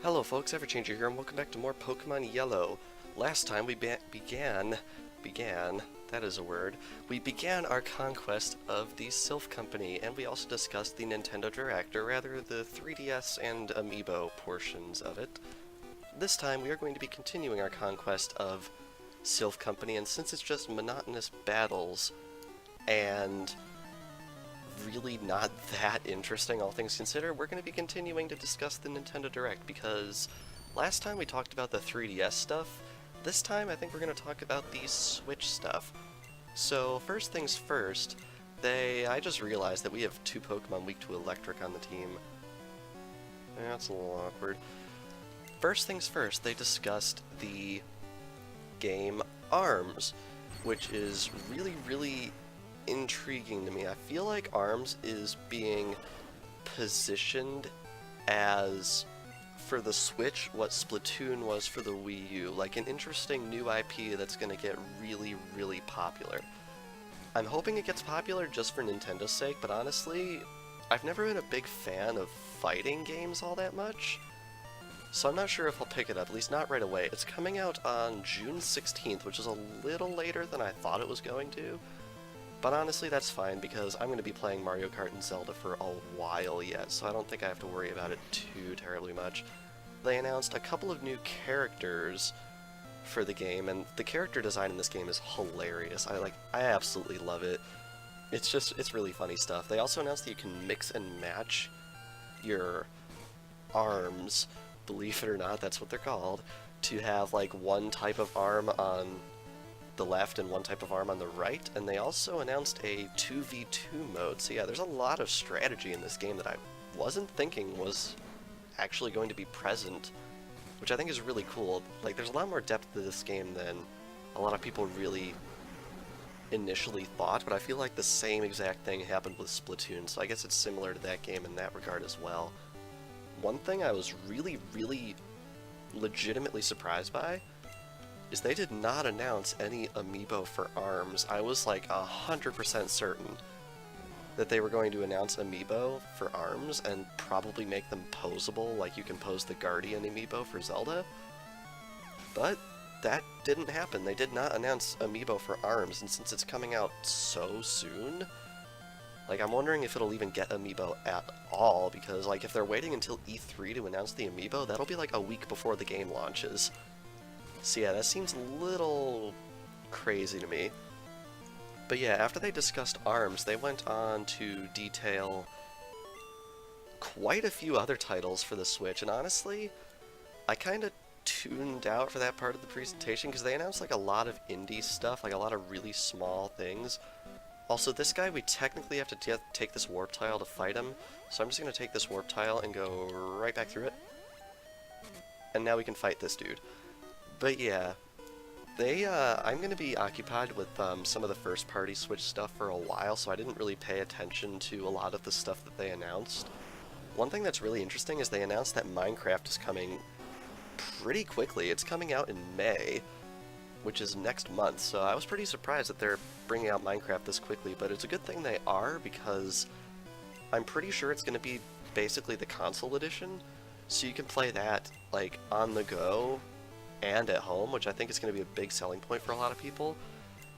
Hello folks, Everchanger here, and welcome back to more Pokemon Yellow. Last time we began, that is a word, we began our conquest of the Silph Company, and we also discussed the Nintendo Direct, or rather the 3DS and Amiibo portions of it. This time we are going to be continuing our conquest of Silph Company, and since it's just monotonous battles, and really not that interesting, all things considered, we're going to be continuing to discuss the Nintendo Direct, because last time we talked about the 3DS stuff. This time I think we're going to talk about the Switch stuff. So first things first, I just realized that we have two Pokemon weak to Electric on the team. That's a little awkward. First things first, they discussed the game ARMS, which is really intriguing to me. I feel like ARMS is being positioned as, for the Switch, what Splatoon was for the Wii U, like an interesting new IP that's going to get really popular. I'm hoping it gets popular just for Nintendo's sake, but honestly, I've never been a big fan of fighting games all that much, so I'm not sure if I'll pick it up, at least not right away. It's coming out on June 16th, which is a little later than I thought it was going to. But honestly, that's fine, because I'm going to be playing Mario Kart and Zelda for a while yet, so I don't think I have to worry about it too terribly much. They announced a couple of new characters for the game, and the character design in this game is hilarious. I absolutely love it. It's really funny stuff. They also announced that you can mix and match your arms, believe it or not, that's what they're called, to have like one type of arm on the left and one type of arm on the right, and they also announced a 2v2 mode. So yeah, there's a lot of strategy in this game that I wasn't thinking was actually going to be present, which I think is really cool. Like, there's a lot more depth to this game than a lot of people really initially thought, but I feel like the same exact thing happened with Splatoon, so I guess it's similar to that game in that regard as well. One thing I was really legitimately surprised by is they did not announce any Amiibo for ARMS. I was like 100% certain that they were going to announce Amiibo for ARMS and probably make them posable, like you can pose the Guardian Amiibo for Zelda. But that didn't happen. They did not announce Amiibo for ARMS, and since it's coming out so soon, like, I'm wondering if it'll even get Amiibo at all, because like if they're waiting until E3 to announce the Amiibo, that'll be like a week before the game launches. So yeah, that seems a little crazy to me. But yeah, after they discussed ARMS, they went on to detail quite a few other titles for the Switch, and honestly, I kind of tuned out for that part of the presentation, because they announced like a lot of indie stuff, like a lot of really small things. Also, this guy, we technically have to take this warp tile to fight him, so I'm just going to take this warp tile and go right back through it. And now we can fight this dude. But yeah, I'm going to be occupied with some of the first-party Switch stuff for a while, so I didn't really pay attention to a lot of the stuff that they announced. One thing that's really interesting is they announced that Minecraft is coming pretty quickly. It's coming out in May, which is next month, so I was pretty surprised that they're bringing out Minecraft this quickly, but it's a good thing they are, because I'm pretty sure it's going to be basically the console edition, so you can play that like on the go and at home, which I think is going to be a big selling point for a lot of people.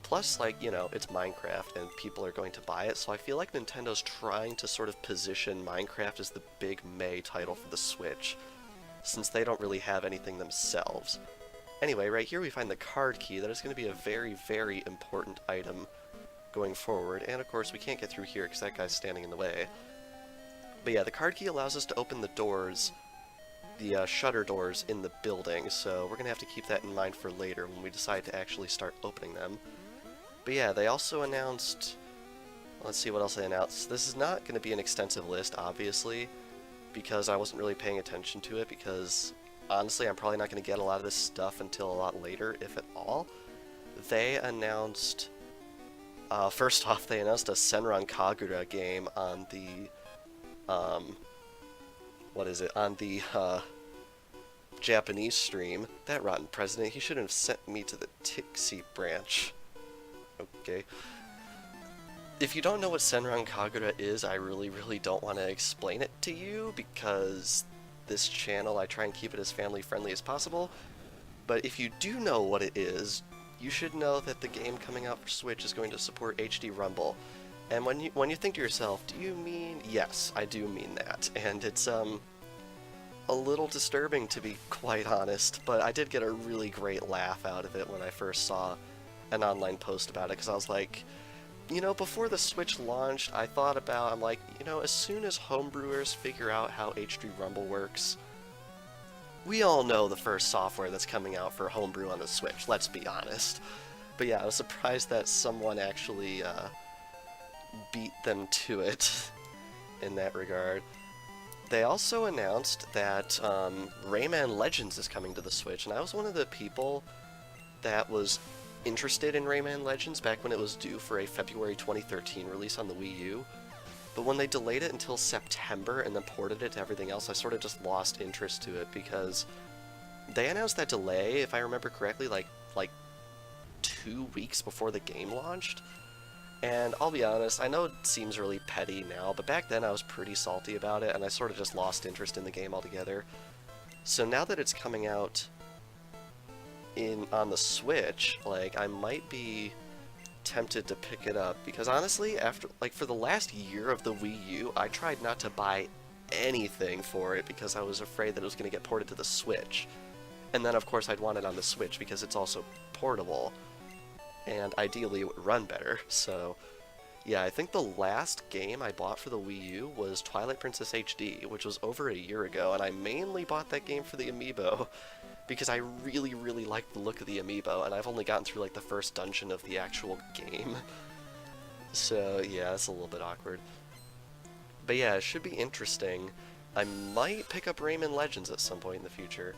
Plus, like, you know, it's Minecraft and people are going to buy it, so I feel like Nintendo's trying to sort of position Minecraft as the big May title for the Switch, since they don't really have anything themselves. Anyway, right here we find the card key. That is going to be a very important item going forward, and of course we can't get through here because that guy's standing in the way. But yeah, the card key allows us to open the doors, the shutter doors in the building, so we're going to have to keep that in mind for later when we decide to actually start opening them. But yeah, they also announced, let's see what else they announced. This is not going to be an extensive list, obviously, because I wasn't really paying attention to it, because honestly I'm probably not going to get a lot of this stuff until a lot later, if at all. They announced, first off, they announced a Senran Kagura game on the, on the Japanese stream. That rotten president, he shouldn't have sent me to the Tixie branch. Okay. If you don't know what Senran Kagura is, I really don't want to explain it to you, because this channel, I try and keep it as family friendly as possible. But if you do know what it is, you should know that the game coming out for Switch is going to support HD Rumble. And when you think to yourself, do you mean? Yes, I do mean that. And it's a little disturbing, to be quite honest, but I did get a really great laugh out of it when I first saw an online post about it, because I was like, you know, before the Switch launched, I thought about, I'm like, you know, as soon as homebrewers figure out how HD Rumble works, we all know the first software that's coming out for homebrew on the Switch, let's be honest. But yeah, I was surprised that someone actually beat them to it in that regard. They also announced that Rayman Legends is coming to the Switch, and I was one of the people that was interested in Rayman Legends back when it was due for a February 2013 release on the Wii U. But when they delayed it until September and then ported it to everything else, I sort of just lost interest to it, because they announced that delay, if I remember correctly, like 2 weeks before the game launched. And I'll be honest, I know it seems really petty now, but back then I was pretty salty about it, and I sort of just lost interest in the game altogether. So now that it's coming out on the Switch, like, I might be tempted to pick it up, because honestly, for the last year of the Wii U, I tried not to buy anything for it because I was afraid that it was going to get ported to the Switch. And then of course I'd want it on the Switch because it's also portable, and ideally it would run better. So yeah, I think the last game I bought for the Wii U was Twilight Princess HD, which was over a year ago, and I mainly bought that game for the amiibo, because I really, really like the look of the amiibo, and I've only gotten through like the first dungeon of the actual game. So yeah, it's a little bit awkward. But yeah, it should be interesting. I might pick up Rayman Legends at some point in the future.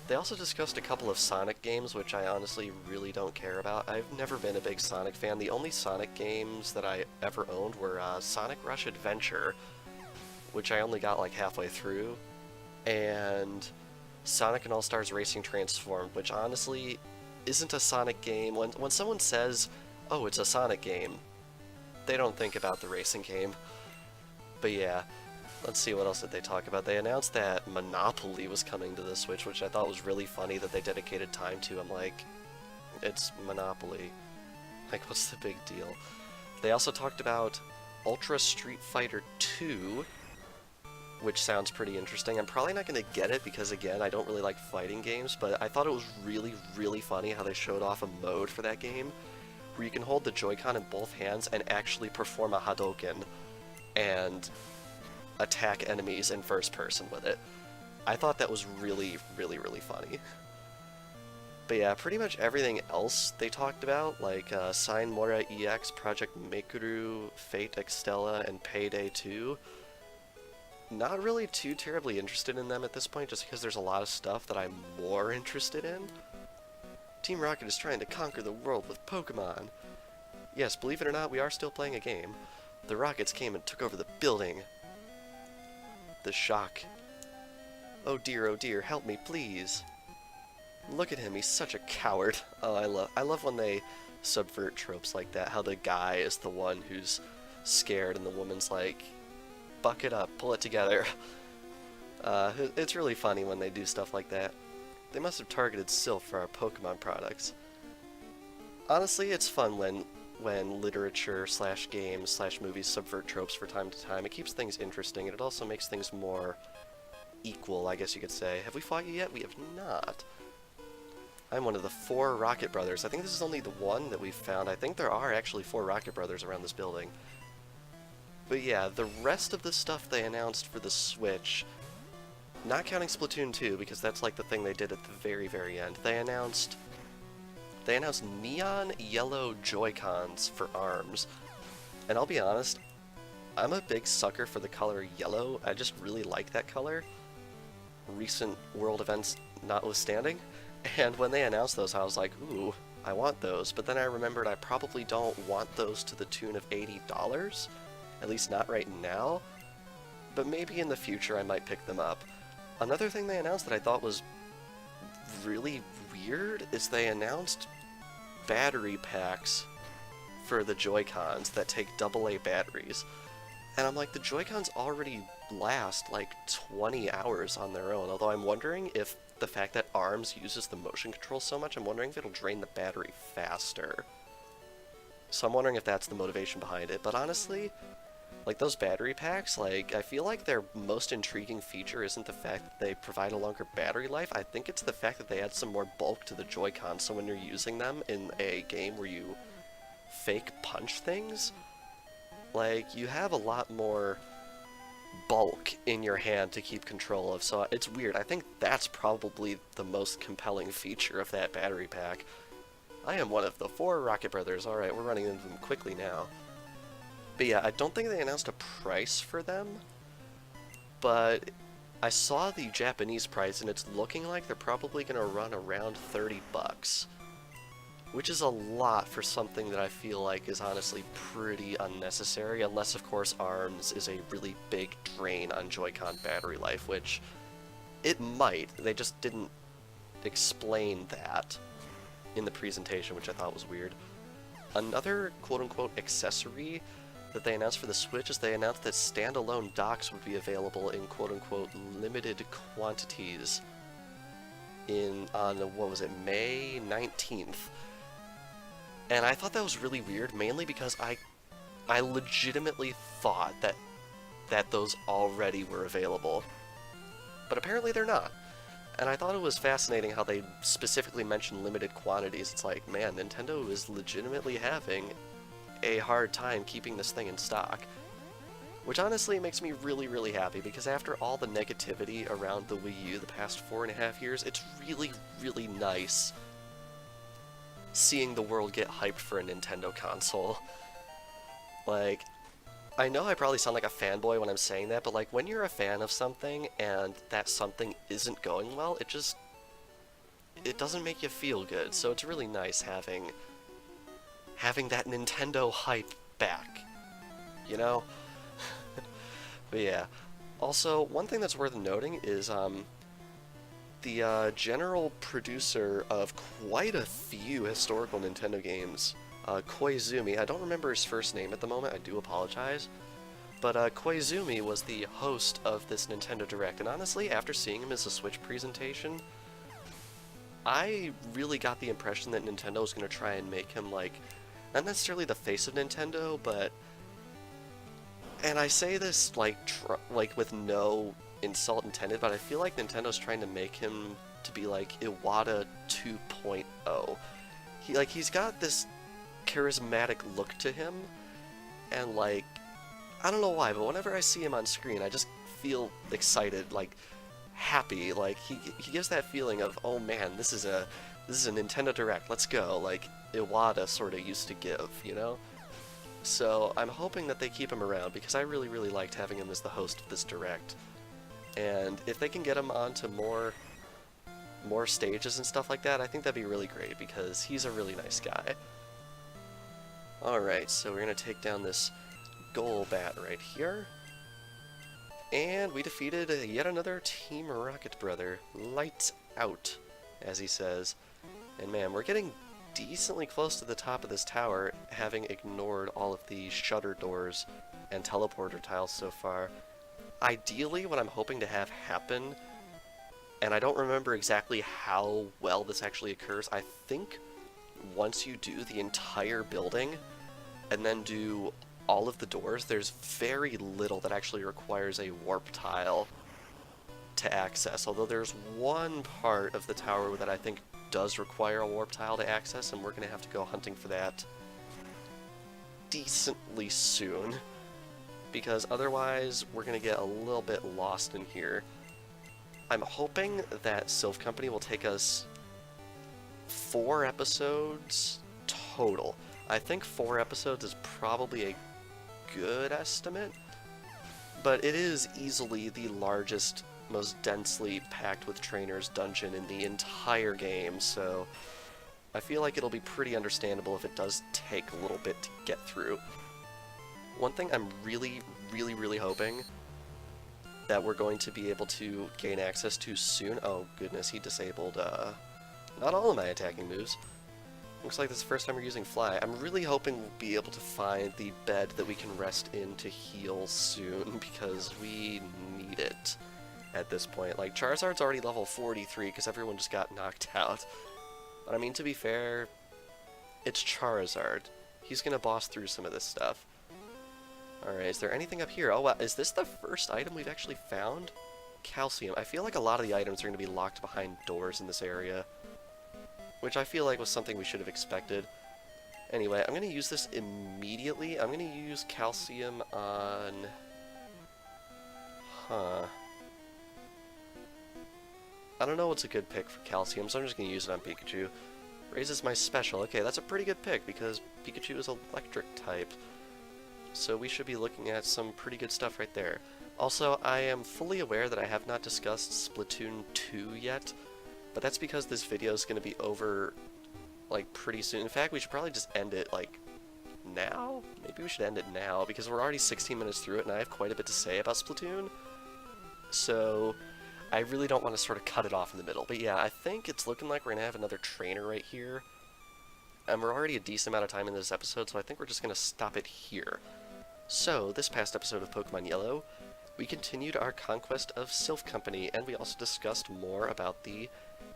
They also discussed a couple of Sonic games, which I honestly really don't care about. I've never been a big Sonic fan. The only Sonic games that I ever owned were Sonic Rush Adventure, which I only got like halfway through, and Sonic and All-Stars Racing Transformed, which honestly isn't a Sonic game. When someone says, oh, it's a Sonic game, they don't think about the racing game. But yeah, let's see, what else did they talk about? They announced that Monopoly was coming to the Switch, which I thought was really funny that they dedicated time to. I'm like, it's Monopoly. Like, what's the big deal? They also talked about Ultra Street Fighter 2, which sounds pretty interesting. I'm probably not going to get it because, again, I don't really like fighting games, but I thought it was really, really funny how they showed off a mode for that game where you can hold the Joy-Con in both hands and actually perform a Hadouken and attack enemies in first person with it. I thought that was really, really, really funny. But yeah, pretty much everything else they talked about, like Sign Mora EX, Project Mekuru, Fate Extella, and Payday 2, not really too terribly interested in them at this point, just because there's a lot of stuff that I'm more interested in. Team Rocket is trying to conquer the world with Pokémon. Yes, believe it or not, we are still playing a game. The Rockets came and took over the building. The shock. Oh dear, help me, please. Look at him, he's such a coward. Oh, I love when they subvert tropes like that, how the guy is the one who's scared and the woman's like, buck it up, pull it together. It's really funny when they do stuff like that. They must have targeted Silph for our Pokemon products. Honestly, it's fun when literature / games / movies subvert tropes from time to time. It keeps things interesting, and it also makes things more equal, I guess you could say. Have we fought you yet? We have not. I'm one of the 4 Rocket Brothers. I think this is only the one that we've found. I think there are actually 4 Rocket Brothers around this building. But yeah, the rest of the stuff they announced for the Switch, not counting Splatoon 2, because that's like the thing they did at the very, very end, they announced neon yellow Joy-Cons for ARMS. And I'll be honest, I'm a big sucker for the color yellow. I just really like that color, recent world events notwithstanding. And when they announced those, I was like, ooh, I want those. But then I remembered I probably don't want those to the tune of $80. At least not right now. But maybe in the future I might pick them up. Another thing they announced that I thought was really weird is they announced battery packs for the Joy-Cons that take AA batteries. And I'm like, the Joy-Cons already last like 20 hours on their own, although I'm wondering if the fact that ARMS uses the motion control so much, I'm wondering if it'll drain the battery faster. So I'm wondering if that's the motivation behind it, but honestly, like those battery packs, like I feel like their most intriguing feature isn't the fact that they provide a longer battery life, I think it's the fact that they add some more bulk to the Joy-Con, so when you're using them in a game where you fake punch things, like you have a lot more bulk in your hand to keep control of, so it's weird. I think that's probably the most compelling feature of that battery pack. I am one of the 4 Rocket Brothers. Alright, we're running into them quickly now. But yeah, I don't think they announced a price for them, but I saw the Japanese price and it's looking like they're probably going to run around 30 bucks. Which is a lot for something that I feel like is honestly pretty unnecessary, unless of course ARMS is a really big drain on Joy-Con battery life, which it might. They just didn't explain that in the presentation, which I thought was weird. Another quote-unquote accessory that they announced for the Switch is they announced that standalone docks would be available in quote-unquote limited quantities on, what was it, May 19th. And I thought that was really weird, mainly because I legitimately thought that those already were available. But apparently they're not. And I thought it was fascinating how they specifically mentioned limited quantities. It's like, man, Nintendo is legitimately having a hard time keeping this thing in stock. Which honestly makes me really, really happy, because after all the negativity around the Wii U the past 4.5 years, it's really, really nice seeing the world get hyped for a Nintendo console. Like, I know I probably sound like a fanboy when I'm saying that, but like when you're a fan of something and that something isn't going well, it doesn't make you feel good. So it's really nice having that Nintendo hype back, you know? But yeah. Also, one thing that's worth noting is the general producer of quite a few historical Nintendo games, Koizumi, I don't remember his first name at the moment, I do apologize, but Koizumi was the host of this Nintendo Direct, and honestly, after seeing him as a Switch presentation, I really got the impression that Nintendo was going to try and make him, like, not necessarily the face of Nintendo, but, and I say this, like with no insult intended, but I feel like Nintendo's trying to make him to be like Iwata 2.0. He's got this charismatic look to him, and like, I don't know why, but whenever I see him on screen, I just feel excited, like happy. Like he gives that feeling of, oh man, this is a Nintendo Direct, let's go, like Iwata sort of used to give, you know? So I'm hoping that they keep him around, because I really, really liked having him as the host of this Direct. And if they can get him onto more stages and stuff like that, I think that'd be really great, because he's a really nice guy. Alright, so we're gonna take down this Golbat right here. And we defeated yet another Team Rocket Brother. Lights out, as he says. And man, we're getting decently close to the top of this tower, having ignored all of the shutter doors and teleporter tiles so far. Ideally, what I'm hoping to have happen, and I don't remember exactly how well this actually occurs, I think once you do the entire building and then do all of the doors, there's very little that actually requires a warp tile to access, although there's one part of the tower that I think does require a warp tile to access, and we're going to have to go hunting for that decently soon, because otherwise we're going to get a little bit lost in here. I'm hoping that Silph Company will take us 4 episodes total. I think 4 episodes is probably a good estimate, but it is easily the largest, most densely packed with trainers dungeon in the entire game, so I feel like it'll be pretty understandable if it does take a little bit to get through. One thing I'm really, really, really hoping that we're going to be able to gain access to soon. Oh goodness, he disabled not all of my attacking moves. Looks like this is the first time we're using fly. I'm really hoping we'll be able to find the bed that we can rest in to heal soon, because we need it at this point. Like, Charizard's already level 43 because everyone just got knocked out. But I mean, to be fair, it's Charizard. He's gonna boss through some of this stuff. Alright, is there anything up here? Oh, wow. Is this the first item we've actually found? Calcium. I feel like a lot of the items are going to be locked behind doors in this area, which I feel like was something we should have expected. Anyway, I'm going to use this immediately. I'm going to use calcium on... I don't know what's a good pick for calcium, so I'm just going to use it on Pikachu. Raises my special. Okay, that's a pretty good pick, because Pikachu is electric type. So we should be looking at some pretty good stuff right there. Also, I am fully aware that I have not discussed Splatoon 2 yet, but that's because this video is going to be over, like, pretty soon. In fact, we should probably just end it, like, now? Maybe we should end it now, because we're already 16 minutes through it, and I have quite a bit to say about Splatoon. So, I really don't want to sort of cut it off in the middle. But yeah, I think it's looking like we're going to have another trainer right here. And we're already a decent amount of time in this episode, so I think we're just going to stop it here. So, this past episode of Pokemon Yellow, we continued our conquest of Silph Co, and we also discussed more about the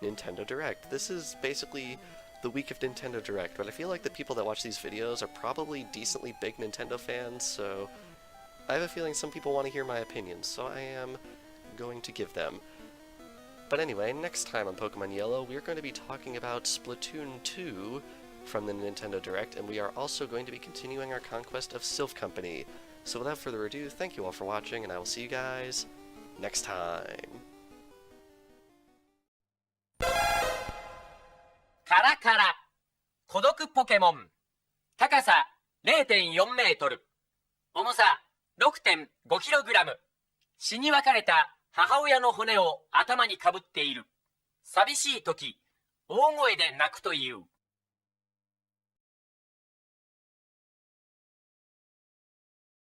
Nintendo Direct. This is basically the week of Nintendo Direct, but I feel like the people that watch these videos are probably decently big Nintendo fans, so I have a feeling some people want to hear my opinions, so I am going to give them. But anyway, next time on Pokemon Yellow, we're going to be talking about Splatoon 2 from the Nintendo Direct, and we are also going to be continuing our conquest of Silph Co. So without further ado, thank you all for watching, and I will see you guys next time. カラカラ孤独ポケモン高さ 0.4 メートル重さ 6.5kg 死に別れた母親の骨を頭にかぶっている寂しい時大声で泣くという